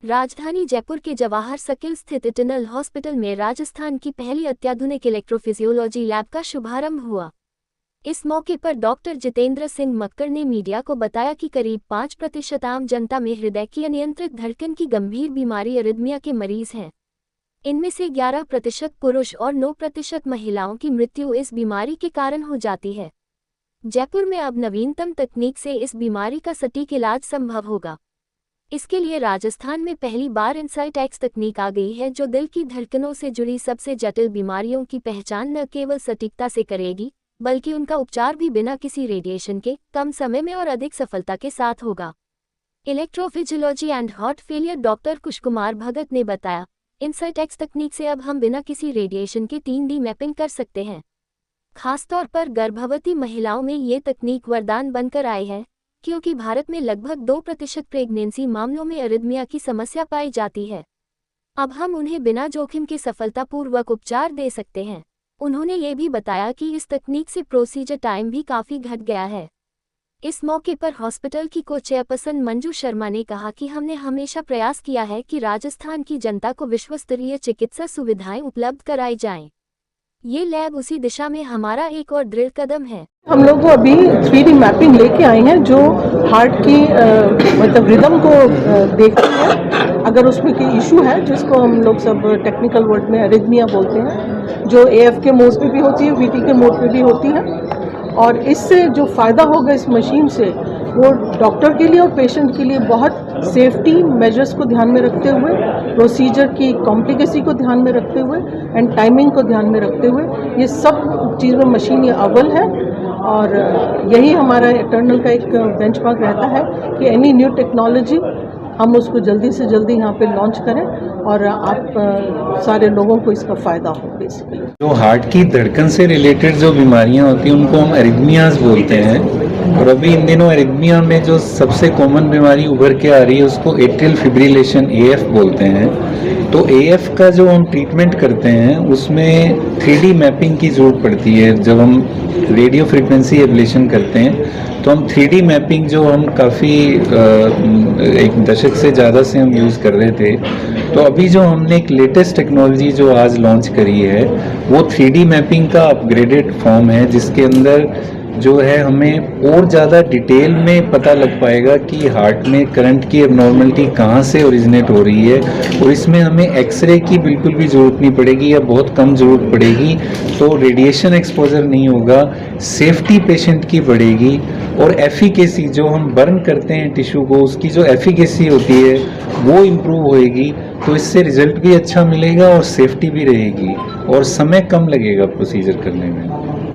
राजधानी जयपुर के जवाहर सर्किल स्थित इटर्नल हॉस्पिटल में राजस्थान की पहली अत्याधुनिक इलेक्ट्रोफिजियोलॉजी लैब का शुभारंभ हुआ। इस मौके पर डॉक्टर जितेंद्र सिंह मक्कर ने मीडिया को बताया कि करीब 5% आम जनता में हृदय की अनियंत्रित धड़कन की गंभीर बीमारी अरिदमिया के मरीज हैं। इनमें से 11% पुरुष और 9% महिलाओं की मृत्यु इस बीमारी के कारण हो जाती है। जयपुर में अब नवीनतम तकनीक से इस बीमारी का सटीक इलाज संभव होगा। इसके लिए राजस्थान में पहली बार इनसाइट एक्स तकनीक आ गई है, जो दिल की धड़कनों से जुड़ी सबसे जटिल बीमारियों की पहचान न केवल सटीकता से करेगी, बल्कि उनका उपचार भी बिना किसी रेडिएशन के कम समय में और अधिक सफलता के साथ होगा। Electrophysiology and heart failure doctor Kushkumar Bhagat ने बताया, इनसाइट एक्स तकनीक से अब हम बिना किसी रेडिएशन के 3D मैपिंग कर सकते हैं। खासतौर पर गर्भवती महिलाओं में ये तकनीक वरदान बनकर आई है, क्योंकि भारत में लगभग 2% प्रेगनेंसी मामलों में अरिदमिया की समस्या पाई जाती है। अब हम उन्हें बिना जोखिम के सफलतापूर्वक उपचार दे सकते हैं। उन्होंने ये भी बताया कि इस तकनीक से प्रोसीजर टाइम भी काफ़ी घट गया है। इस मौके पर हॉस्पिटल की को चेयरपर्सन मंजू शर्मा ने कहा कि हमने हमेशा प्रयास किया है कि राजस्थान की जनता को विश्वस्तरीय चिकित्सा सुविधाएं उपलब्ध कराई जाएं। ये लैब उसी दिशा में हमारा एक और दृढ़ कदम है। हम लोग अभी 3D मैपिंग लेके आए हैं, जो हार्ट की मतलब रिदम को देखती है। अगर उसमें कोई इशू है, जिसको हम लोग सब टेक्निकल वर्ड में अरिदमिया बोलते हैं, जो AF के मोड पे भी होती है, VT के मोड पे भी होती है। और इससे जो फ़ायदा होगा इस मशीन से, वो डॉक्टर के लिए और पेशेंट के लिए बहुत सेफ्टी मेजर्स को ध्यान में रखते हुए, प्रोसीजर की कॉम्प्लिकेसी को ध्यान में रखते हुए एंड टाइमिंग को ध्यान में रखते हुए, ये सब चीज़ में मशीन ये अव्वल है। और यही हमारा इटर्नल का एक बेंचमार्क रहता है कि एनी न्यू टेक्नोलॉजी हम उसको जल्दी से जल्दी यहाँ पे लॉन्च करें और आप सारे लोगों को इसका फ़ायदा हो। बेसिकली जो हार्ट की धड़कन से रिलेटेड जो बीमारियां होती हैं, उनको हम एरिथमियाज बोलते हैं। और अभी इन दिनों एरिथमिया में जो सबसे कॉमन बीमारी उभर के आ रही है, उसको एट्रियल फिब्रिलेशन AF बोलते हैं। तो AF का जो हम ट्रीटमेंट करते हैं, उसमें 3D मैपिंग की ज़रूरत पड़ती है। जब हम रेडियो फ्रिक्वेंसी एब्लेशन करते हैं, तो हम 3D मैपिंग जो हम काफ़ी एक दशक से ज़्यादा से हम यूज़ कर रहे थे, तो अभी जो हमने एक लेटेस्ट टेक्नोलॉजी जो आज लॉन्च करी है, वो 3D मैपिंग का अपग्रेडेड फॉर्म है, जिसके अंदर जो है हमें और ज़्यादा डिटेल में पता लग पाएगा कि हार्ट में करंट की एबनॉर्मलिटी कहाँ से ओरिजिनेट हो रही है। और इसमें हमें एक्सरे की बिल्कुल भी ज़रूरत नहीं पड़ेगी या बहुत कम ज़रूरत पड़ेगी। तो रेडिएशन एक्सपोजर नहीं होगा, सेफ्टी पेशेंट की बढ़ेगी और एफिकेसी जो हम बर्न करते हैं टिश्यू को, उसकी जो एफिकेसी होती है वो इम्प्रूव होएगी। तो इससे रिजल्ट भी अच्छा मिलेगा और सेफ्टी भी रहेगी और समय कम लगेगा प्रोसीजर करने में।